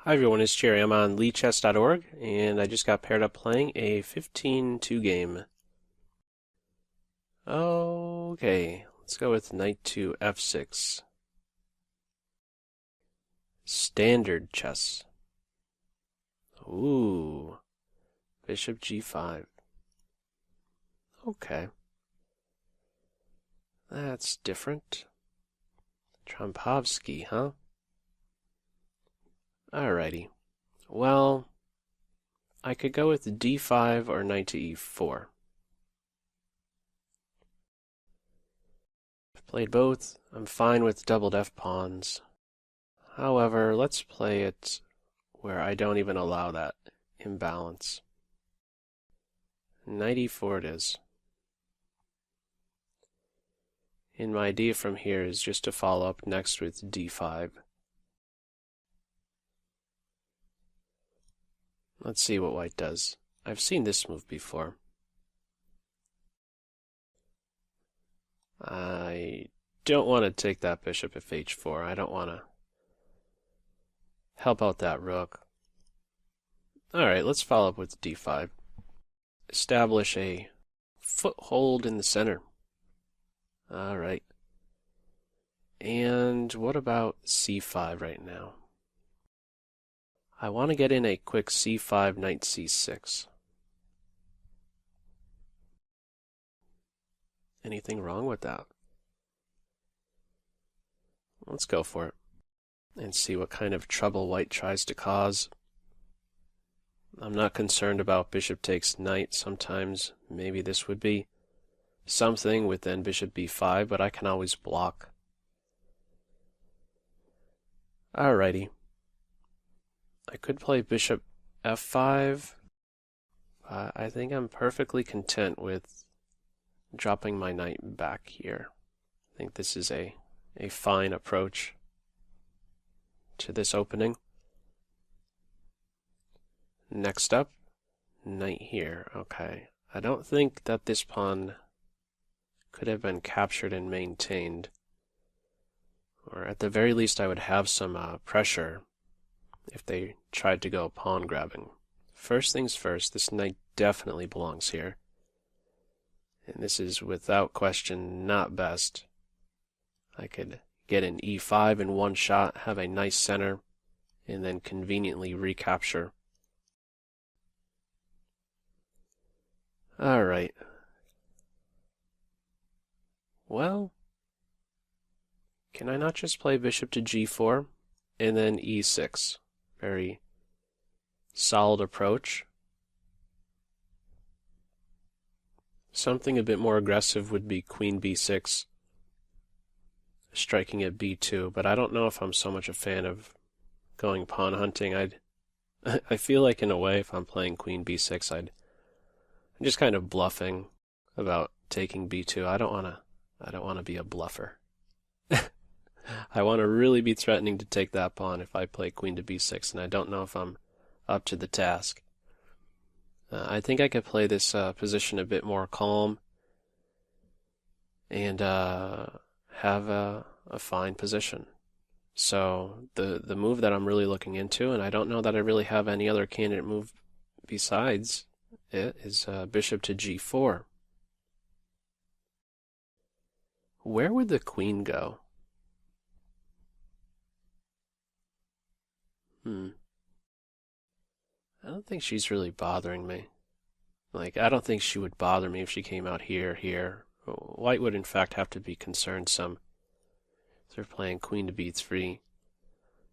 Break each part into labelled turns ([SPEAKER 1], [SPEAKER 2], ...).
[SPEAKER 1] Hi everyone, it's Jerry. I'm on leechess.org and I just got paired up playing a 15-2 game. Okay, let's go with knight to f6. Standard chess. Ooh, bishop g5. Okay. That's different. Trompowsky, huh? Alrighty. Well, I could go with d5 or knight to e4. I've played both. I'm fine with doubled f pawns. However, let's play it where I don't even allow that imbalance. Knight e4 it is. And my idea from here is just to follow up next with d5. Let's see what white does. I've seen this move before. I don't want to take that bishop if h4. I don't want to help out that rook. Alright, let's follow up with d5. Establish a foothold in the center. Alright. And what about c5 right now? I want to get in a quick c5, knight c6. Anything wrong with that? Let's go for it and see what kind of trouble white tries to cause. I'm not concerned about bishop takes knight. Sometimes maybe this would be something with then bishop b5, but I can always block. Alrighty. I could play bishop f5. I think I'm perfectly content with dropping my knight back here. I think this is a fine approach to this opening. Next up, knight here. Okay. I don't think that this pawn could have been captured and maintained. Or at the very least, I would have some pressure if they tried to go pawn grabbing. First things first, this knight definitely belongs here. And this is without question not best. I could get an e5 in one shot, have a nice center, and then conveniently recapture. Alright. Well, can I not just play bishop to g4 and then e6? Very solid approach. Something a bit more aggressive would be queen b6, striking at b2, but I don't know if I'm so much a fan of going pawn hunting. I feel like in a way if I'm playing queen b6, I'm just kind of bluffing about taking b2. I don't want to be a bluffer. I want to really be threatening to take that pawn if I play queen to b6, and I don't know if I'm up to the task. I think I could play this position a bit more calm and have a fine position. So the move that I'm really looking into, and I don't know that I really have any other candidate move besides it, is bishop to g4. Where would the queen go? I don't think she's really bothering me. Like, I don't think she would bother me if she came out here. White would, in fact, have to be concerned some. If they're playing queen to b3. I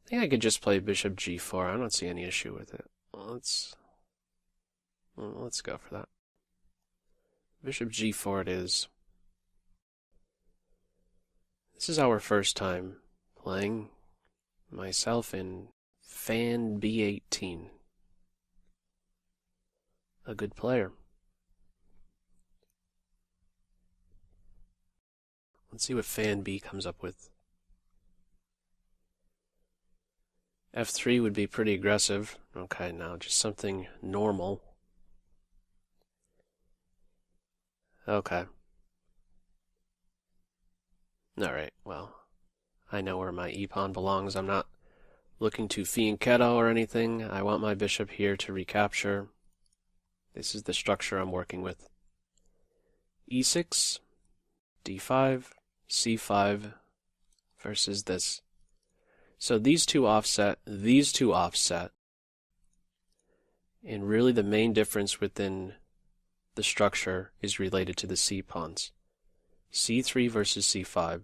[SPEAKER 1] think I could just play bishop g4. I don't see any issue with it. Let's go for that. Bishop g4 it is. This is our first time playing myself in Fan B18. A good player. Let's see what Fan B comes up with. F3 would be pretty aggressive. Okay, now just something normal. Okay. Alright, well, I know where my e-pawn belongs. I'm not looking to Phi and Keto or anything. I want my bishop here to recapture. This is the structure I'm working with. E6, D5, C5 versus this. So these two offset, and really the main difference within the structure is related to the C pawns. C3 versus C5.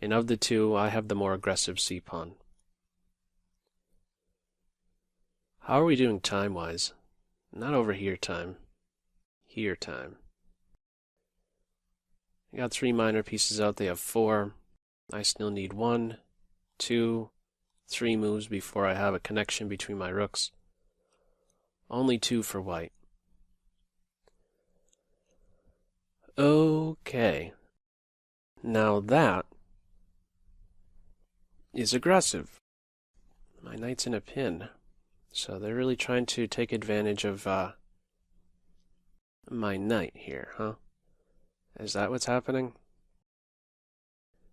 [SPEAKER 1] And of the two, I have the more aggressive C pawn. How are we doing time-wise? Not over here time. Here time. I got 3 minor pieces out, they have 4. I still need 1, 2, 3 moves before I have a connection between my rooks. Only 2 for white. Okay. Now that is aggressive. My knight's in a pin. So they're really trying to take advantage of my knight here, huh? Is that what's happening?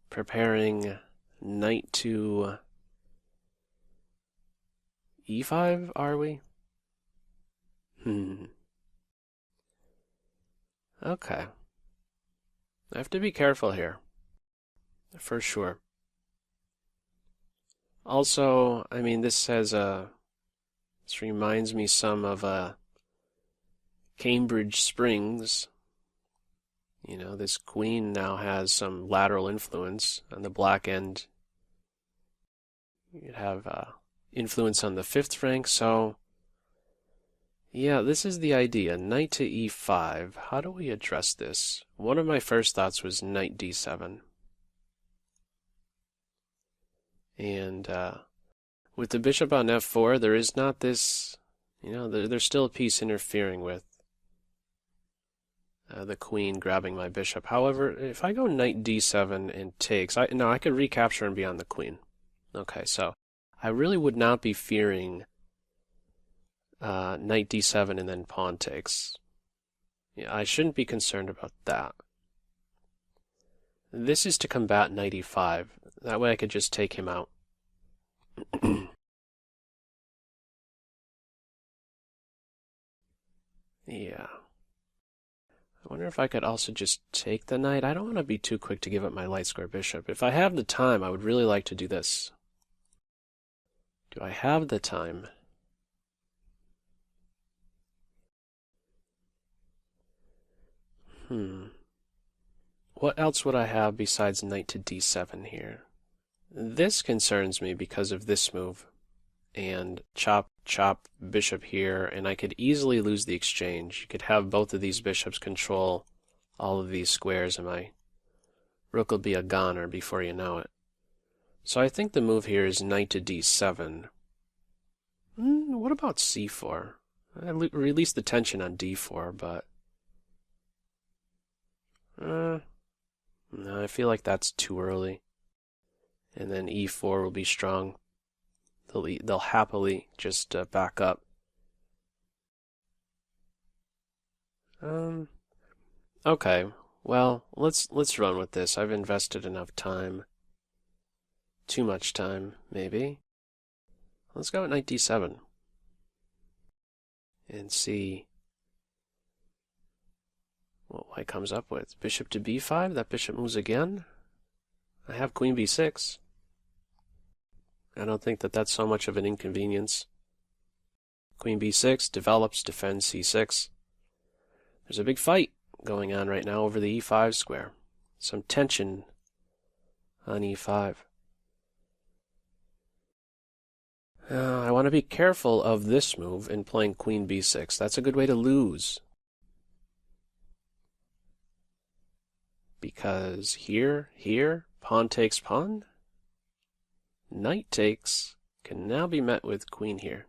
[SPEAKER 1] Preparing knight to e5, are we? Okay. I have to be careful here. For sure. Also, I mean, this says, this reminds me some of Cambridge Springs. You know, this queen now has some lateral influence on the black end. You'd have influence on the 5th rank, so yeah, this is the idea. Knight to e5. How do we address this? One of my first thoughts was knight d7. And with the bishop on f4, there is not this, you know, there's still a piece interfering with the queen grabbing my bishop. However, if I go knight d7 and takes, I could recapture and be on the queen. Okay, so I really would not be fearing knight d7 and then pawn takes. Yeah, I shouldn't be concerned about that. This is to combat knight e5. That way I could just take him out. Yeah. I wonder if I could also just take the knight. I don't want to be too quick to give up my light square bishop. If I have the time, I would really like to do this. Do I have the time? What else would I have besides knight to d7 here? This concerns me because of this move. And chop, chop, bishop here, and I could easily lose the exchange. You could have both of these bishops control all of these squares, and my rook will be a goner before you know it. So I think the move here is knight to d7. What about c4? I release the tension on d4, but no, I feel like that's too early. And then e4 will be strong. They'll happily just back up. Okay. Well, let's run with this. I've invested enough time. Too much time, maybe. Let's go at knight d7 and see what white comes up with. Bishop to b5. That bishop moves again. I have queen b6. I don't think that that's so much of an inconvenience. Queen b6 develops, defends c6. There's a big fight going on right now over the e5 square. Some tension on e5. I want to be careful of this move in playing queen b6. That's a good way to lose. Because here, pawn takes pawn. Knight takes can now be met with queen here.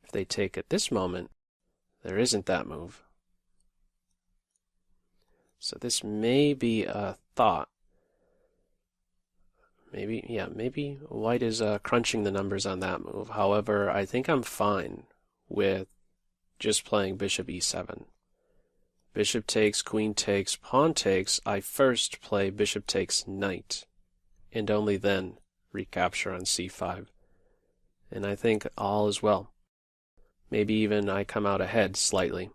[SPEAKER 1] If they take at this moment, there isn't that move. So this may be a thought. Maybe white is crunching the numbers on that move. However, I think I'm fine with just playing bishop e7. Bishop takes, queen takes, pawn takes. I first play bishop takes knight, and only then recapture on c5. And I think all is well. Maybe even I come out ahead slightly.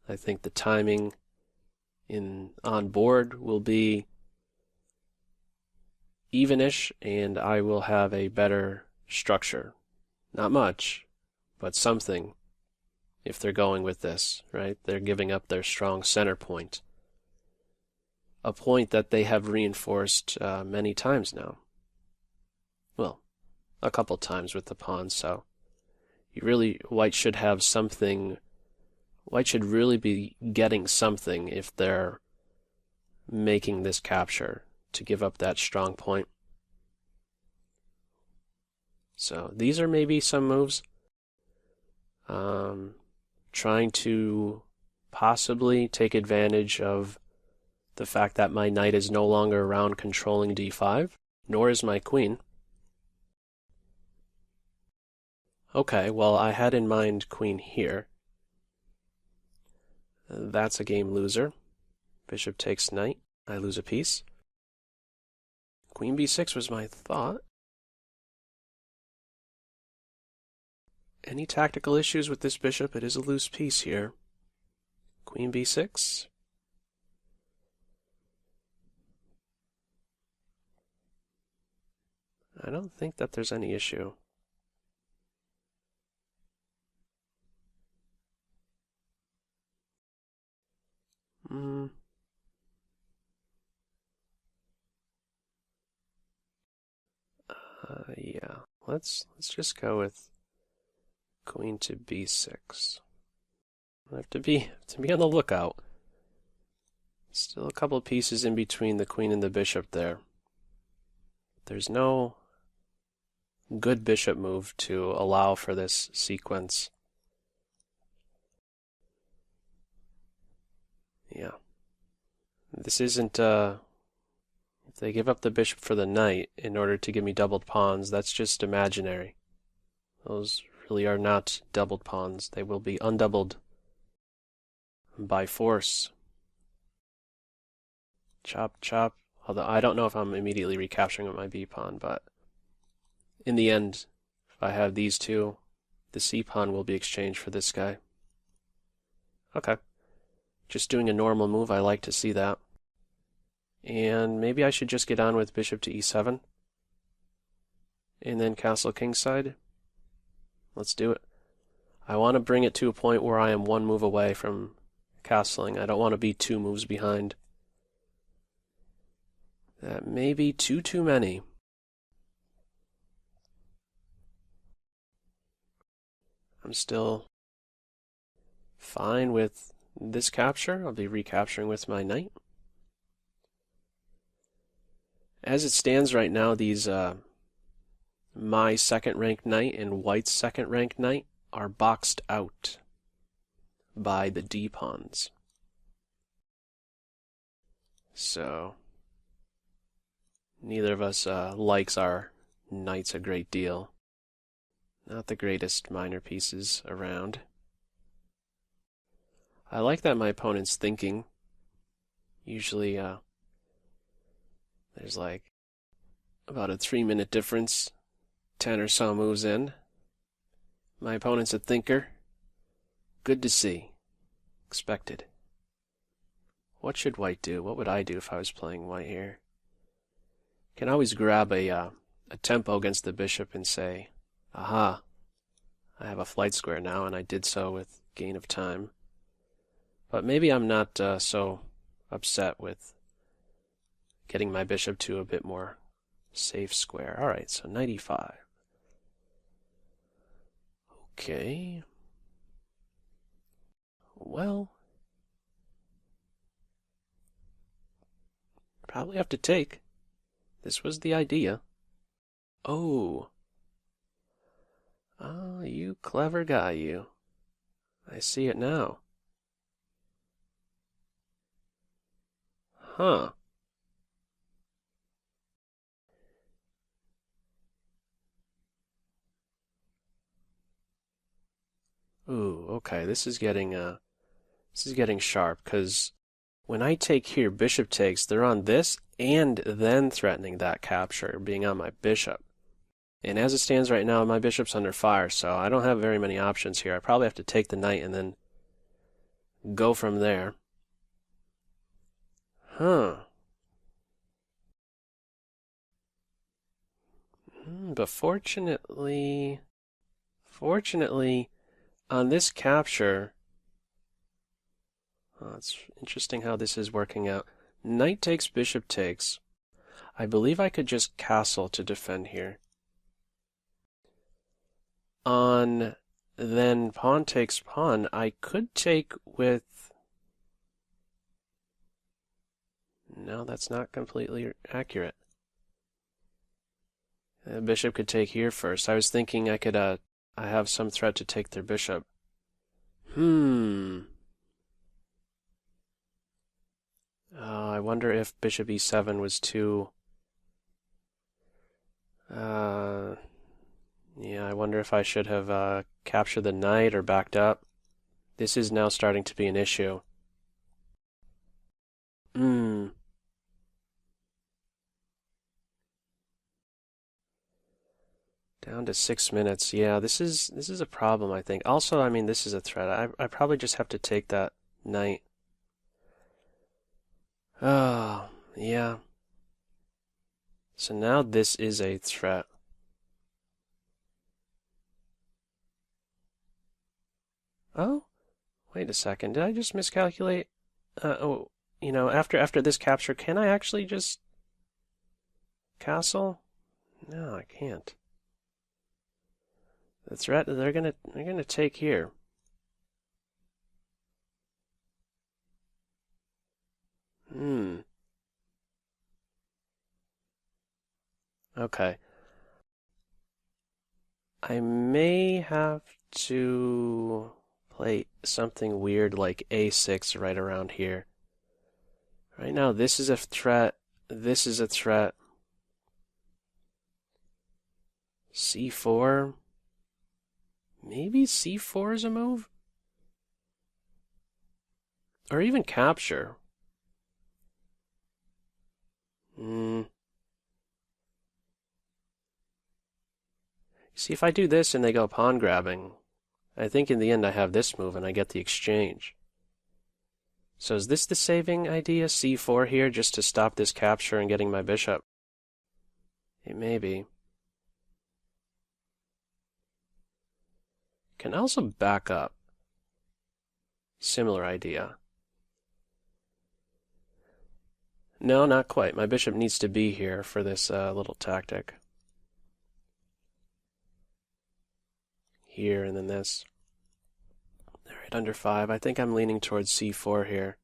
[SPEAKER 1] I think the timing on board will be evenish, and I will have a better structure. Not much, but something, if they're going with this, right? They're giving up their strong center point. A point that they have reinforced many times now. Well, a couple times with the pawns, so white should have something. White should really be getting something if they're making this capture to give up that strong point. So these are maybe some moves. Trying to possibly take advantage of the fact that my knight is no longer around controlling d5, nor is my queen. Okay, well, I had in mind queen here. That's a game loser. Bishop takes knight. I lose a piece. Queen b6 was my thought. Any tactical issues with this bishop? It is a loose piece here. Queen b6. I don't think that there's any issue. Yeah. Let's just go with queen to b6. I have to be on the lookout. Still a couple of pieces in between the queen and the bishop there. There's no good bishop move to allow for this sequence. Yeah. This isn't, if they give up the bishop for the knight in order to give me doubled pawns, that's just imaginary. Those really are not doubled pawns. They will be undoubled by force. Chop, chop. Although I don't know if I'm immediately recapturing with my b pawn, but in the end, if I have these two, the c pawn will be exchanged for this guy. Okay. Just doing a normal move, I like to see that. And maybe I should just get on with bishop to e7. And then castle kingside. Let's do it. I want to bring it to a point where I am one move away from castling. I don't want to be 2 moves behind. That may be too many. I'm still fine with this capture. I'll be recapturing with my knight. As it stands right now, these my second-ranked knight and white's second-ranked knight are boxed out by the d pawns. So neither of us likes our knights a great deal. Not the greatest minor pieces around. I like that my opponent's thinking. Usually there's like about a 3-minute difference, 10 or so moves in. My opponent's a thinker. Good to see. Expected. What should white do? What would I do if I was playing white here? Can always grab a tempo against the bishop and say, aha, I have a flight square now, and I did so with gain of time. But maybe I'm not so upset with getting my bishop to a bit more safe square. Alright, so knight e5. Okay. Well, probably have to take. This was the idea. Oh. Oh, you clever guy, you. I see it now. Huh. Ooh, okay, this is getting sharp, because when I take here, bishop takes, they're on this and then threatening that capture, being on my bishop. And as it stands right now, my bishop's under fire, so I don't have very many options here. I probably have to take the knight and then go from there. Huh. But fortunately, on this capture, it's interesting how this is working out. Knight takes, bishop takes. I believe I could just castle to defend here. On then pawn takes pawn, I could take with... No, that's not completely accurate. The bishop could take here first. I was thinking I could, I have some threat to take their bishop. I wonder if bishop e7 was too... yeah, I wonder if I should have captured the knight or backed up. This is now starting to be an issue. Down to 6 minutes. Yeah, this is a problem, I think. Also, I mean, this is a threat. I probably just have to take that knight. Oh, yeah. So now this is a threat. Oh, wait a second. Did I just miscalculate? Oh, you know, after this capture, can I actually just castle? No, I can't. The threat they're gonna take here. Okay. I may have to play something weird like a6 right around here. Right now, this is a threat. This is a threat. c4. Maybe c4 is a move? Or even capture. See, if I do this and they go pawn grabbing, I think in the end I have this move and I get the exchange. So is this the saving idea, c4 here, just to stop this capture and getting my bishop? It may be. Can also back up. Similar idea. No, not quite. My bishop needs to be here for this little tactic. Here and then this. All right, under 5. I think I'm leaning towards c4 here.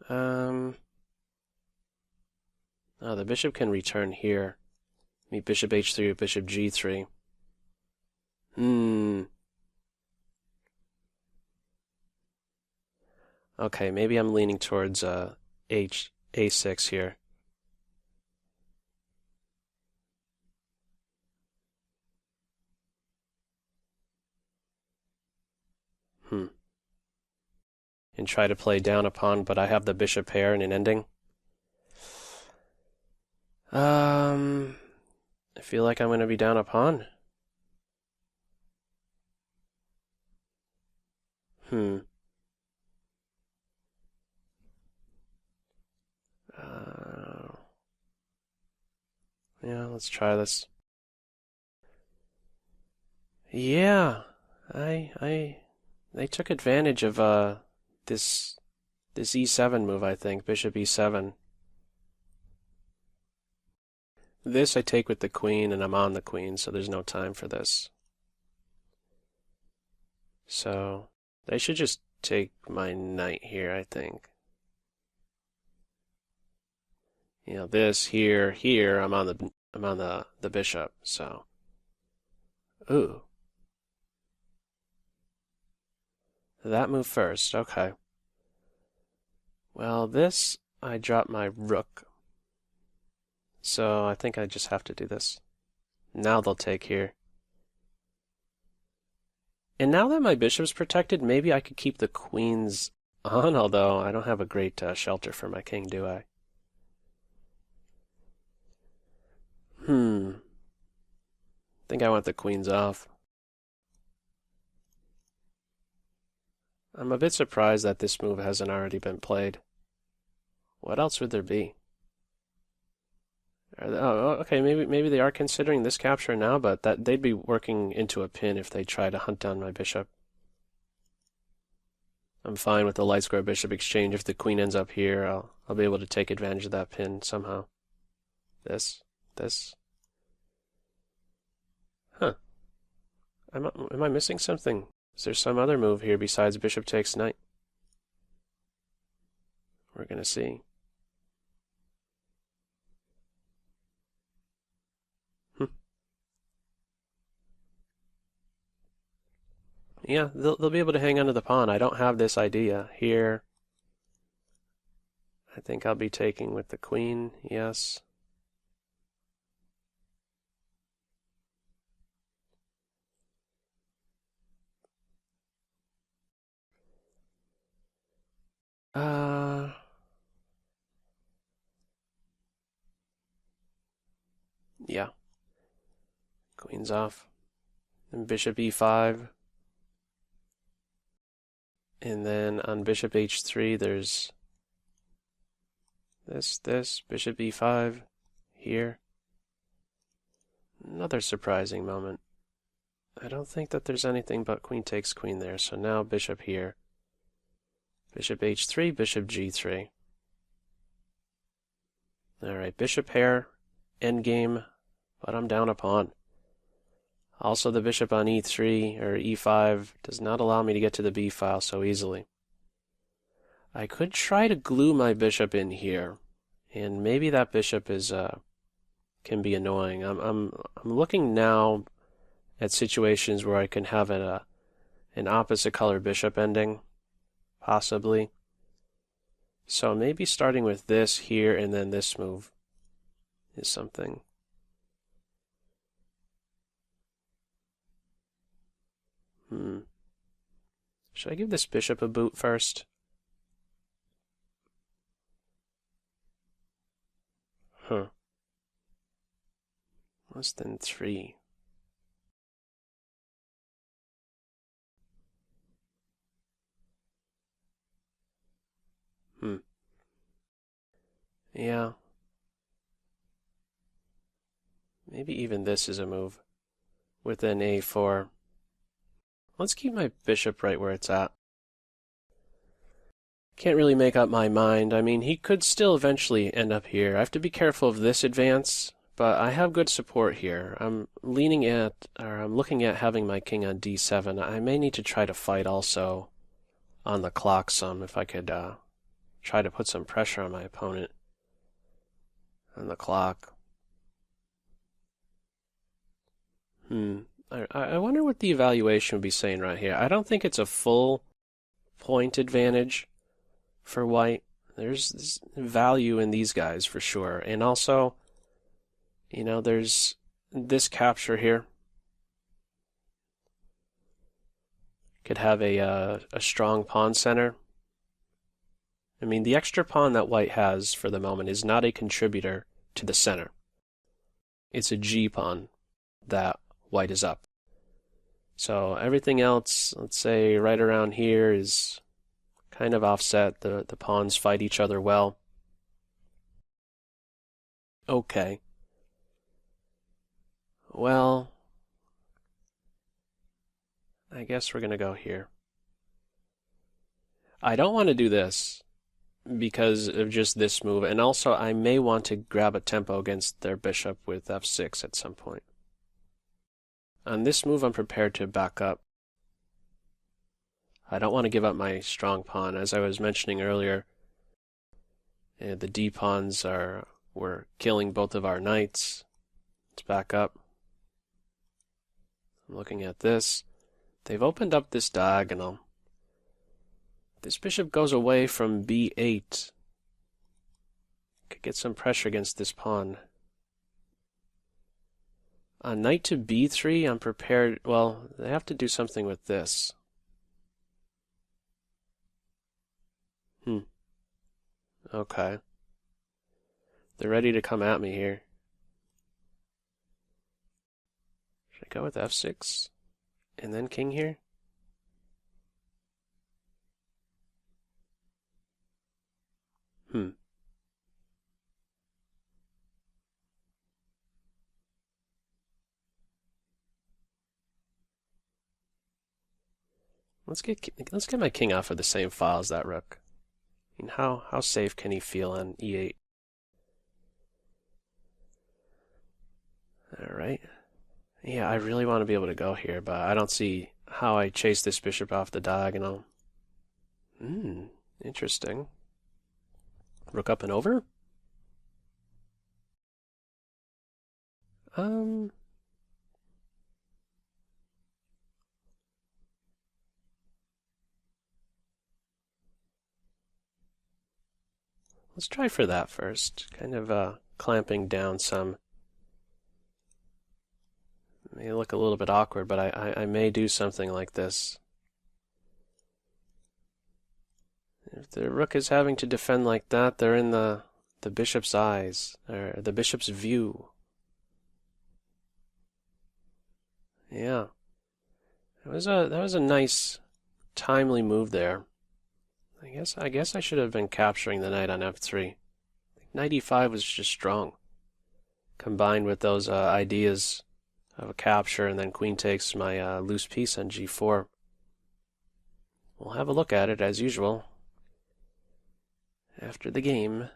[SPEAKER 1] Oh, the bishop can return here. Meet bishop h3 with bishop g3. Okay, maybe I'm leaning towards a6 here. And try to play down a pawn, but I have the bishop pair in an ending. I feel like I'm going to be down a pawn. Yeah, let's try this. Yeah, they took advantage of this e7 move, I think, bishop e7. This I take with the queen, and I'm on the queen, so there's no time for this. So they should just take my knight here, I think. You know, this here, I'm on the bishop, so. Ooh. That move first, okay. Well, this, I drop my rook. So I think I just have to do this. Now they'll take here. And now that my bishop's protected, maybe I could keep the queens on, although I don't have a great shelter for my king, do I? I think I want the queens off. I'm a bit surprised that this move hasn't already been played. What else would there be? Okay, maybe they are considering this capture now, but that they'd be working into a pin if they try to hunt down my bishop. I'm fine with the light square bishop exchange. If the queen ends up here, I'll be able to take advantage of that pin somehow. This. Huh. Am I missing something? Is there some other move here besides bishop takes knight? We're gonna see. Yeah, they'll be able to hang onto the pawn. I don't have this idea here. I think I'll be taking with the queen, yes. Yeah. Queen's off. And bishop e5. And then on bishop h3, there's this, bishop e5 here. Another surprising moment. I don't think that there's anything but queen takes queen there, so now bishop here. Bishop h3, bishop g3. Alright, bishop pair, endgame, but I'm down a pawn. Also, the bishop on e3 or e5 does not allow me to get to the b file so easily. I could try to glue my bishop in here, and maybe that bishop is can be annoying. I'm looking now at situations where I can have an opposite color bishop ending, possibly. So maybe starting with this here and then this move is something. Should I give this bishop a boot first? Less than 3. Yeah. Maybe even this is a move. With an a4. Let's keep my bishop right where it's at. Can't really make up my mind. I mean, he could still eventually end up here. I have to be careful of this advance, but I have good support here. I'm looking at having my king on d7. I may need to try to fight also on the clock some, if I could try to put some pressure on my opponent on the clock. I wonder what the evaluation would be saying right here. I don't think it's a full point advantage for white. There's value in these guys for sure. And also, you know, there's this capture here. Could have a strong pawn center. I mean, the extra pawn that white has for the moment is not a contributor to the center. It's a G pawn that white is up. So everything else, let's say right around here, is kind of offset. The pawns fight each other well. Okay. Well, I guess we're going to go here. I don't want to do this because of just this move, and also I may want to grab a tempo against their bishop with f6 at some point. On this move, I'm prepared to back up. I don't want to give up my strong pawn. As I was mentioning earlier, the d pawns were killing both of our knights. Let's back up. I'm looking at this. They've opened up this diagonal. This bishop goes away from b8. Could get some pressure against this pawn. Knight to b3, I'm prepared. Well, they have to do something with this. Okay. They're ready to come at me here. Should I go with f6 and then king here? Let's get my king off of the same file as that rook. I mean, how safe can he feel on e8? All right. Yeah, I really want to be able to go here, but I don't see how I chase this bishop off the diagonal. Interesting. Rook up and over? Let's try for that first. Kind of clamping down some. May look a little bit awkward, but I may do something like this. If the rook is having to defend like that, they're in the bishop's eyes, or the bishop's view. Yeah. That was a nice, timely move there. I guess I should have been capturing the knight on f3. Knight e5 was just strong, combined with those ideas of a capture, and then queen takes my loose piece on g4. We'll have a look at it as usual after the game.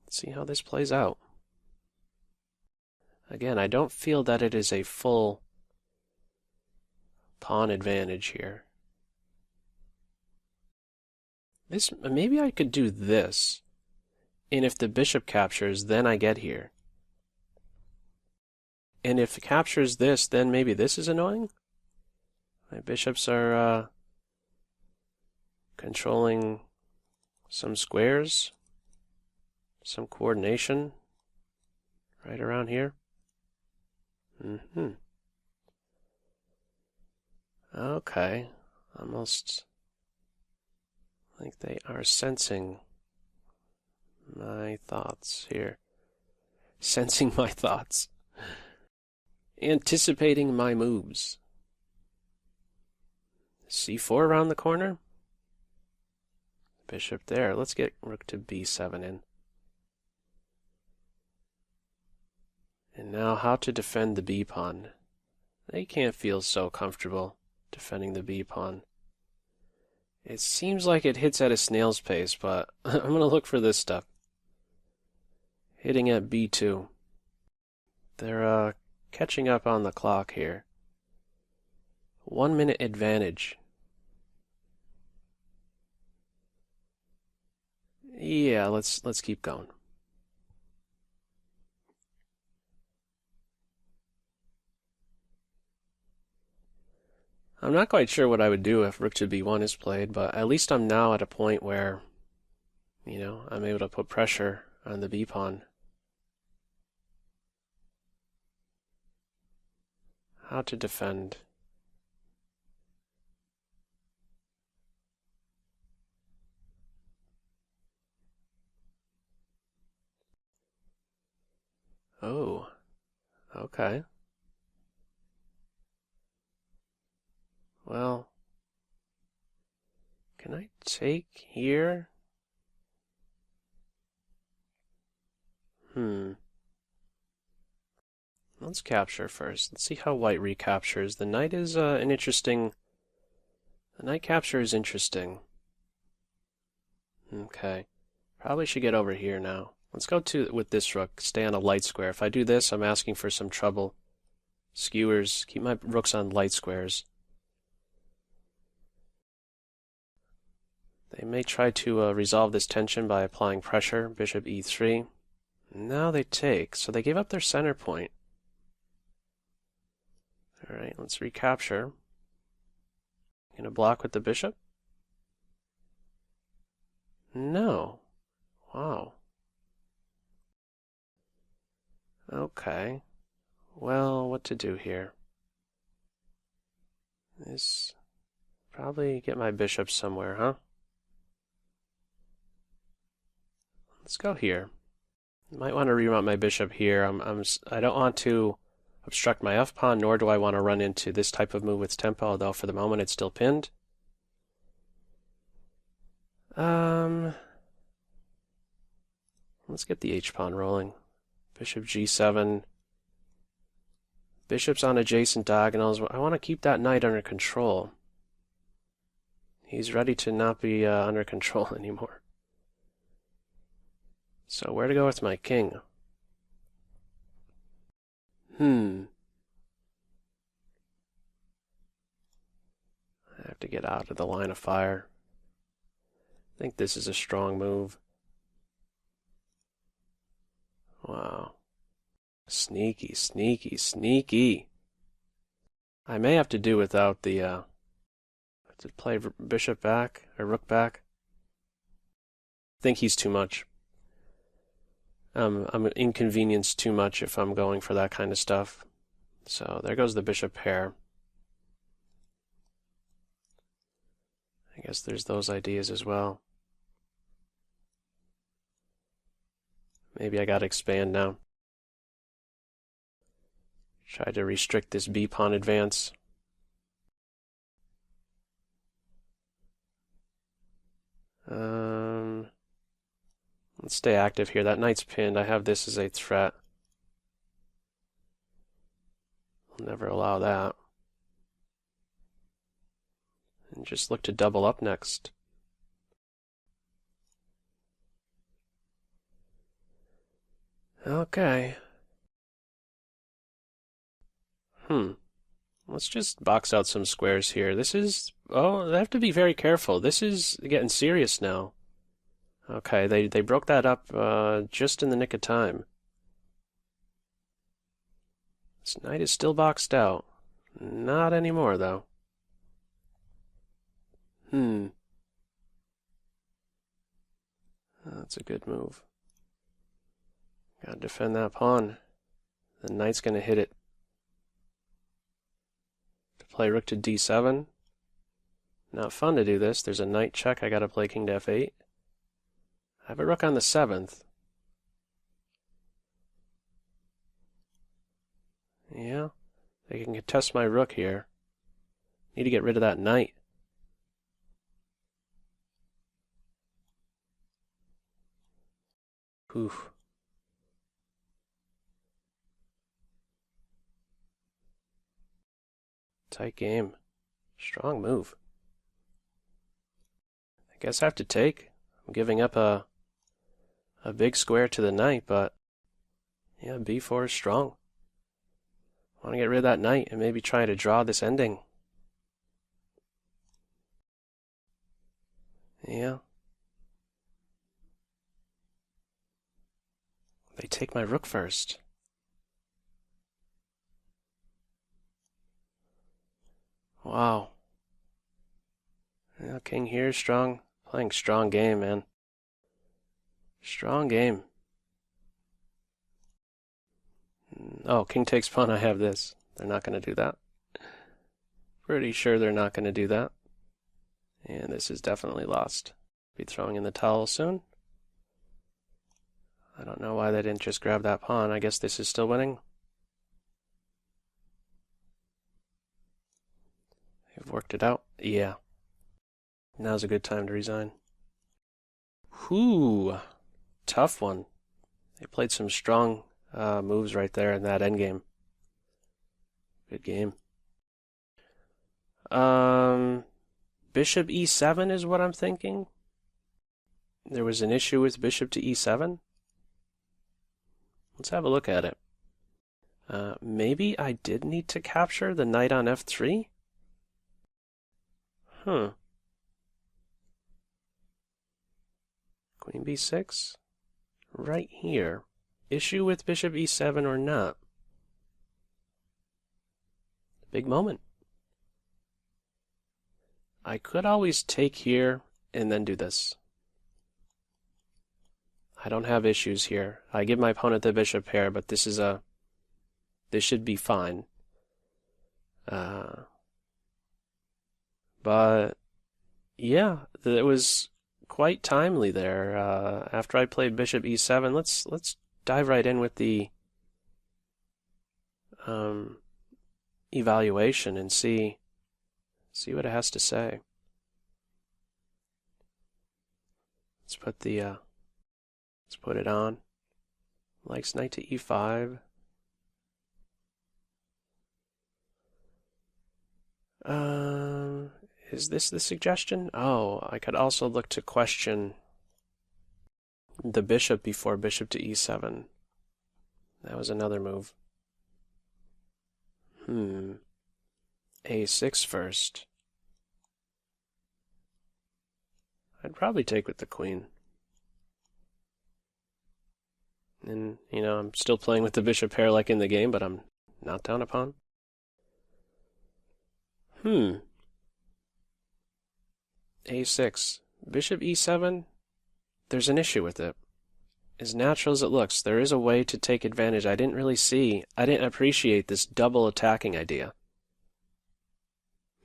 [SPEAKER 1] Let's see how this plays out. Again, I don't feel that it is a full pawn advantage here. Maybe I could do this, and if the bishop captures, then I get here. And if it captures this, then maybe this is annoying. My bishops are controlling some squares, some coordination right around here. Okay, almost like they are sensing my thoughts here. Sensing my thoughts. Anticipating my moves. c4 around the corner. Bishop there. Let's get rook to b7 in. And now how to defend the b pawn. They can't feel so comfortable defending the b pawn. It seems like it hits at a snail's pace, but I'm going to look for this stuff. Hitting at b2. They're catching up on the clock here. 1 minute advantage. Yeah, let's keep going. I'm not quite sure what I would do if rook to b1 is played, but at least I'm now at a point where, I'm able to put pressure on the b pawn. How to defend. Oh, okay. Well, can I take here? Let's capture first. Let's see how white recaptures. The knight is an interesting... The knight capture is interesting. Okay. Probably should get over here now. Let's go with this rook. Stay on a light square. If I do this, I'm asking for some trouble. Skewers. Keep my rooks on light squares. They may try to resolve this tension by applying pressure. Bishop e3. Now they take. So they gave up their center point. Alright, let's recapture. Gonna block with the bishop? No. Wow. Okay. well, what to do here? This probably get my bishop somewhere, huh? Let's go here. Might want to remount my bishop here. I don't want to obstruct my f pawn, nor do I want to run into this type of move with tempo, although for the moment it's still pinned. Let's get the h-pawn rolling. Bishop g7. Bishop's on adjacent diagonals. I want to keep that knight under control. He's ready to not be under control anymore. So where to go with my king? I have to get out of the line of fire. I think this is a strong move. Wow. Sneaky, sneaky, sneaky. I may have to do without the, to play bishop back, or rook back. I think he's too much. I'm inconvenienced too much if I'm going for that kind of stuff. So there goes the bishop pair. I guess there's those ideas as well. Maybe I gotta expand now. Try to restrict this b-pawn advance. Let's stay active here. That knight's pinned. I have this as a threat. I'll never allow that. And just look to double up next. Okay. Let's just box out some squares here. This is... oh, I have to be very careful. This is getting serious now. Okay, they broke that up just in the nick of time. This knight is still boxed out. Not anymore, though. That's a good move. Gotta defend that pawn. The knight's gonna hit it. To play rook to d7. Not fun to do this. There's a knight check. I gotta play king to f8. I have a rook on the 7th. Yeah, they can contest my rook here. Need to get rid of that knight. Oof. Tight game. Strong move. I guess I have to take. I'm giving up a big square to the knight, but yeah, b4 is strong. I want to get rid of that knight and maybe try to draw this ending. Yeah. They take my rook first. Wow. Yeah, king here is strong. Playing strong game, man. Strong game. Oh, king takes pawn, I have this. They're not going to do that. Pretty sure they're not going to do that. And this is definitely lost. Be throwing in the towel soon. I don't know why they didn't just grab that pawn. I guess this is still winning. They've worked it out. Yeah. Now's a good time to resign. Whew. Tough one. They played some strong moves right there in that endgame. Good game. Bishop e7 is what I'm thinking. There was an issue with bishop to e7. Let's have a look at it. Maybe I did need to capture the knight on f3? Queen b6? Right here. Issue with bishop e7 or not? Big moment. I could always take here and then do this. I don't have issues here. I give my opponent the bishop pair, but this is a This should be fine. But yeah, it was quite timely there. After I played Bishop E7, let's dive right in with the evaluation and see what it has to say. Let's put it on. Likes knight to E5. Is this the suggestion? Oh, I could also look to question the bishop before bishop to E7. That was another move. A6 first. I'd probably take with the queen. And, I'm still playing with the bishop pair like in the game, but I'm not down a pawn. A6. Bishop E7, there's an issue with it. As natural as it looks, there is a way to take advantage. I didn't appreciate this double attacking idea.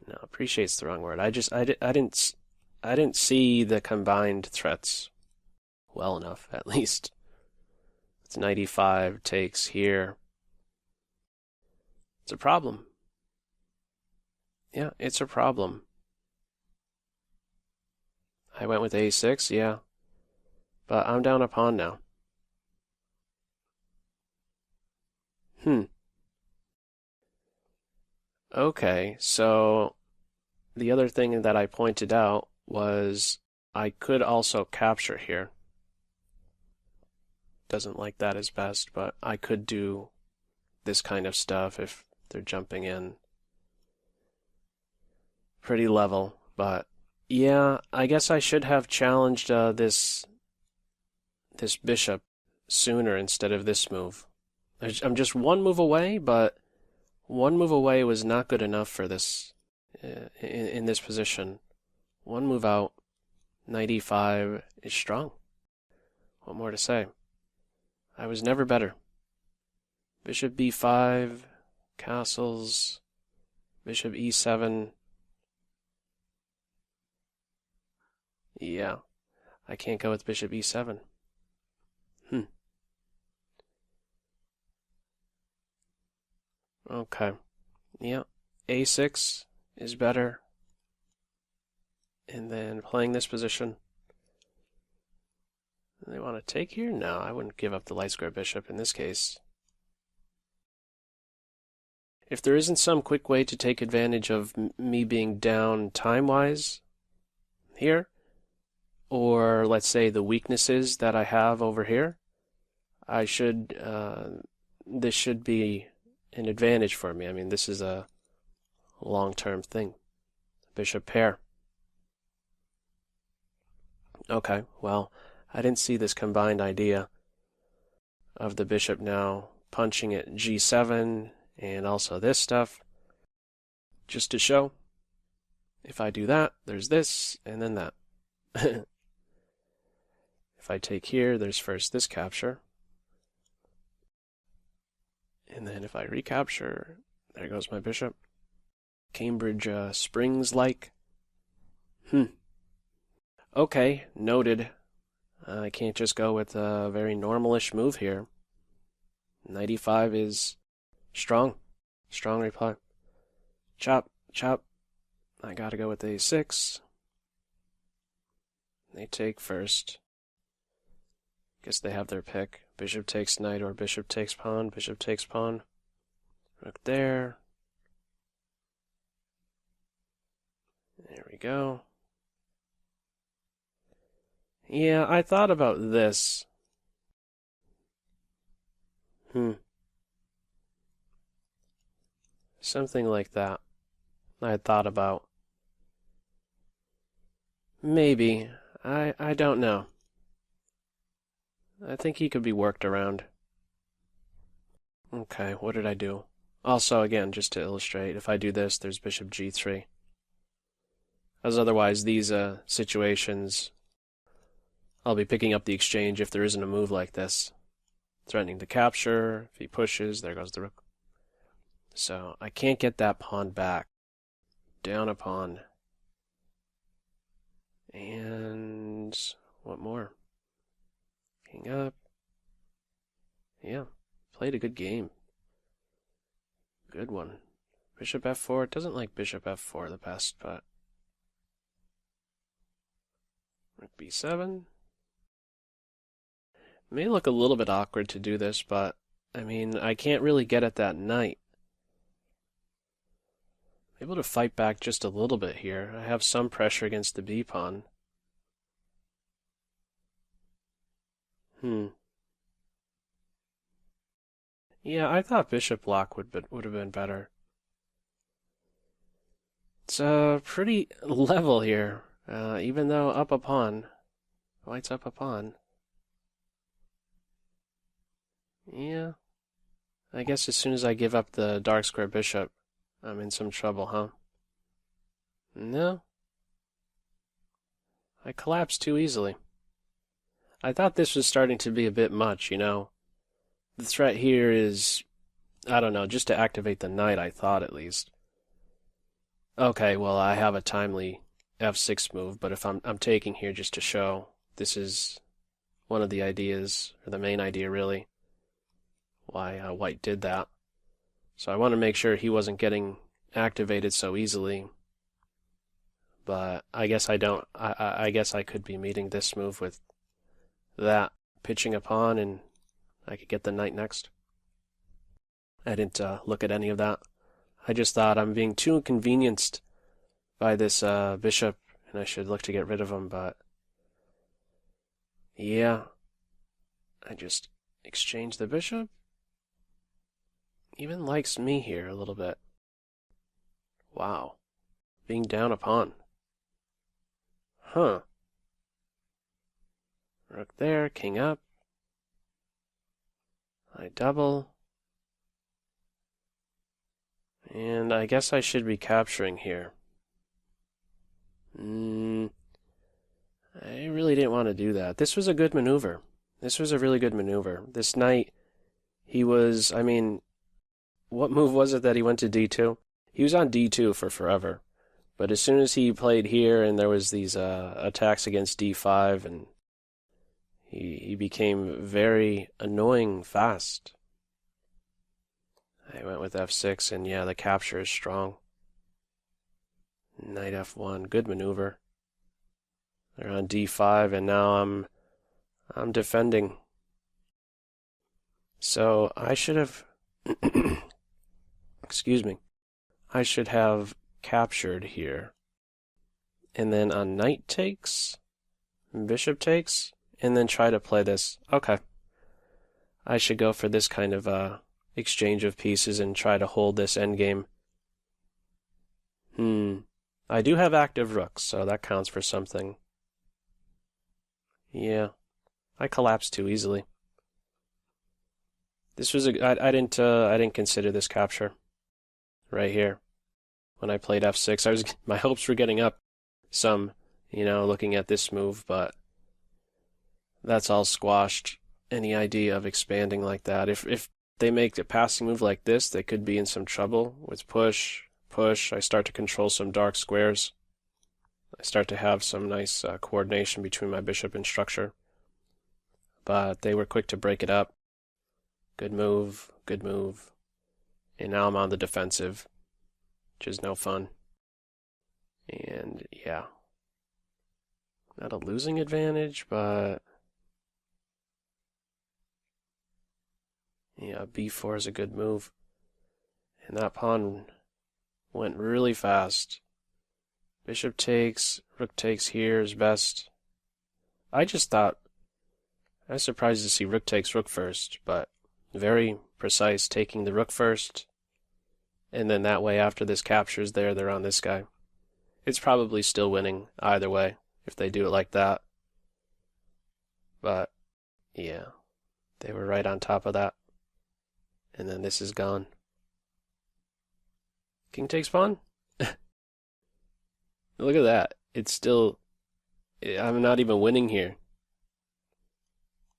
[SPEAKER 1] No, appreciate's the wrong word. I didn't see the combined threats well enough, at least. It's knight E5 takes here. It's a problem. Yeah, it's a problem. I went with A6, yeah. But I'm down a pawn now. Okay, so the other thing that I pointed out was I could also capture here. Doesn't like that as best, but I could do this kind of stuff if they're jumping in. Pretty level, but yeah, I guess I should have challenged this bishop sooner instead of this move. I'm just one move away, but one move away was not good enough for this in this position. One move out, knight E5 is strong. What more to say? I was never better. Bishop B5, castles, bishop E7. Yeah, I can't go with bishop E7. Okay. Yeah, A6 is better. And then playing this position. They want to take here? No, I wouldn't give up the light square bishop in this case. If there isn't some quick way to take advantage of me being down time-wise here, or let's say the weaknesses that I have over here, this should be an advantage for me. I mean, this is a long-term thing. Bishop pair. Okay, well, I didn't see this combined idea of the bishop now punching at G7 and also this stuff. Just to show, if I do that, there's this and then that. If I take here, there's first this capture. And then if I recapture, there goes my bishop. Cambridge Springs-like. Okay, noted. I can't just go with a very normalish move here. Knight E5 is strong. Strong reply. Chop, chop. I gotta go with A6. They take first. Guess they have their pick. Bishop takes knight or bishop takes pawn. Bishop takes pawn. Rook there. There we go. Yeah, I thought about this. Something like that. I had thought about. Maybe. I don't know. I think he could be worked around. Okay, what did I do? Also, again, just to illustrate, if I do this, there's bishop G3. As otherwise, these situations, I'll be picking up the exchange if there isn't a move like this. Threatening to capture. If he pushes, there goes the rook. So I can't get that pawn back. Down a pawn. And what more? King up. Yeah, played a good game. Good one. Bishop f4. It doesn't like bishop f4 the best, but rook b7. May look a little bit awkward to do this, but I mean, I can't really get at that knight. I'm able to fight back just a little bit here. I have some pressure against the b pawn. Yeah, I thought bishop block would have been better. It's pretty level here, even though up a pawn. White's up a pawn. Yeah. I guess as soon as I give up the dark square bishop, I'm in some trouble, huh? No. I collapsed too easily. I thought this was starting to be a bit much, you know. The threat here is, I don't know, just to activate the knight, I thought at least. Okay, well, I have a timely f6 move, but if I'm taking here just to show, this is one of the ideas, or the main idea really, why White did that. So I want to make sure he wasn't getting activated so easily. But I guess I don't. I guess I could be meeting this move with that, pitching a pawn, and I could get the knight next. I didn't look at any of that. I just thought I'm being too inconvenienced by this bishop, and I should look to get rid of him, but yeah, I just exchanged the bishop. Even likes me here a little bit. Wow. Being down a pawn. Huh. Rook there, king up. I double. And I guess I should be capturing here. I really didn't want to do that. This was a good maneuver. This was a really good maneuver. This knight, he was, I mean, what move was it that he went to d2? He was on d2 for forever. But as soon as he played here and there was these attacks against d5, and he became very annoying fast. I went with f6, and yeah, the capture is strong. Knight f1, good maneuver. They're on d5, and now I'm defending. So I should have excuse me. I should have captured here. And then on knight takes, bishop takes, and then try to play this. Okay. I should go for this kind of exchange of pieces and try to hold this endgame. I do have active rooks, so that counts for something. Yeah. I collapsed too easily. This was I didn't consider this capture right here. When I played f6, my hopes were getting up some, you know, looking at this move, but that's all squashed. Any idea of expanding like that. If they make a passing move like this, they could be in some trouble with push. I start to control some dark squares. I start to have some nice coordination between my bishop and structure. But they were quick to break it up. Good move, good move. And now I'm on the defensive, which is no fun. And yeah, not a losing advantage, but yeah, b4 is a good move. And that pawn went really fast. Bishop takes, rook takes here is best. I just thought, I was surprised to see rook takes rook first, but very precise, taking the rook first, and then that way after this captures there, they're on this guy. It's probably still winning either way if they do it like that. But yeah, they were right on top of that. And then this is gone. King takes pawn? Look at that. It's still, I'm not even winning here.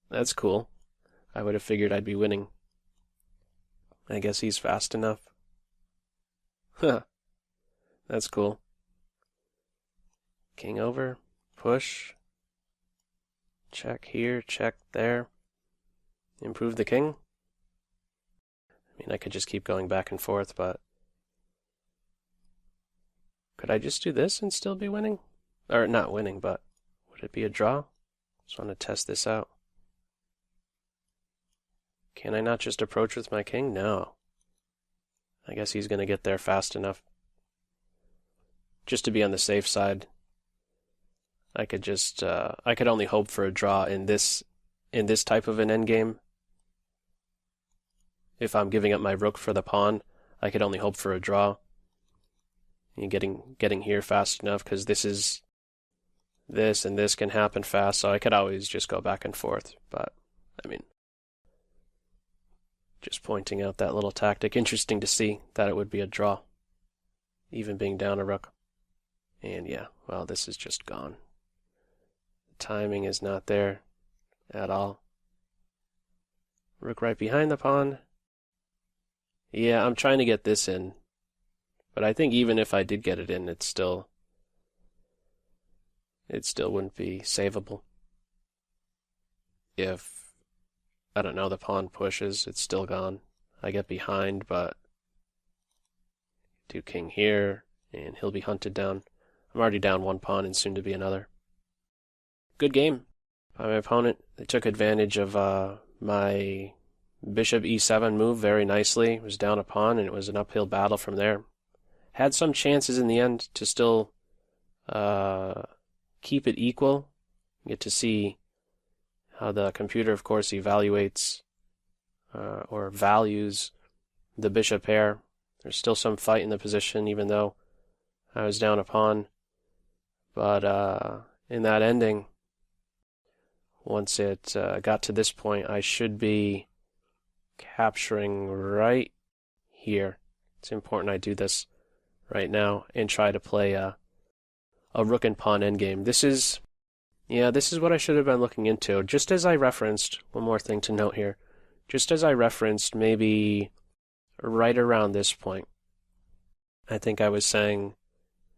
[SPEAKER 1] That's cool. I would have figured I'd be winning. I guess he's fast enough. Huh. That's cool. King over, push. Check here, check there. Improve the king. I mean, I could just keep going back and forth, but could I just do this and still be winning? Or not winning, but would it be a draw? Just want to test this out. Can I not just approach with my king? No. I guess he's going to get there fast enough. Just to be on the safe side, I could just I could only hope for a draw in this type of an endgame. If I'm giving up my rook for the pawn, I could only hope for a draw. And getting here fast enough, because this and this can happen fast, so I could always just go back and forth. But I mean, just pointing out that little tactic. Interesting to see that it would be a draw, even being down a rook. And yeah, well, this is just gone. The timing is not there at all. Rook right behind the pawn. Yeah, I'm trying to get this in. But I think even if I did get it in, it still wouldn't be savable. If, I don't know, the pawn pushes, it's still gone. I get behind, but do king here, and he'll be hunted down. I'm already down one pawn and soon to be another. Good game by my opponent. They took advantage of my bishop e7 move very nicely. It was down a pawn, and it was an uphill battle from there. Had some chances in the end to still keep it equal. You get to see how the computer, of course, evaluates or values the bishop pair. There's still some fight in the position, even though I was down a pawn. But in that ending, once it got to this point, I should be capturing right here. It's important I do this right now and try to play a rook and pawn endgame. This is what I should have been looking into. Just as I referenced, one more thing to note here, just as I referenced maybe right around this point, I think I was saying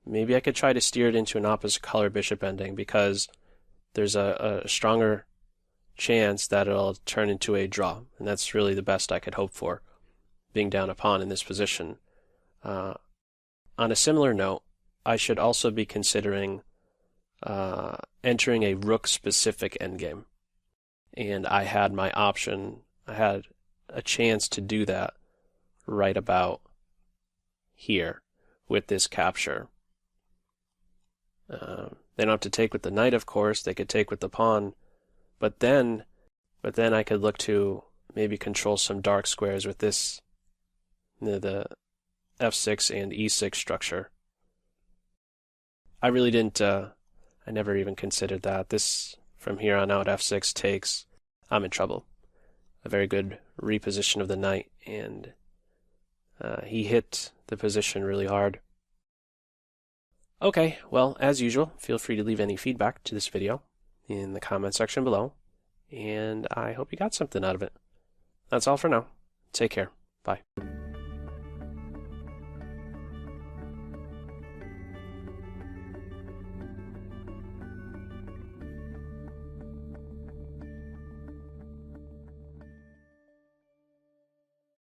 [SPEAKER 1] maybe I could try to steer it into an opposite color bishop ending, because there's a stronger chance that it'll turn into a draw, and that's really the best I could hope for, being down a pawn in this position. On a similar note, I should also be considering entering a rook-specific endgame, and I had my option, I had a chance to do that right about here with this capture. They don't have to take with the knight, of course. They could take with the pawn, but then I could look to maybe control some dark squares with this, the f6 and e6 structure. I really didn't. I never even considered that. This, from here on out, f6 takes. I'm in trouble. A very good reposition of the knight, and he hit the position really hard. Okay, well, as usual, feel free to leave any feedback to this video in the comment section below, and I hope you got something out of it. That's all for now. Take care. Bye.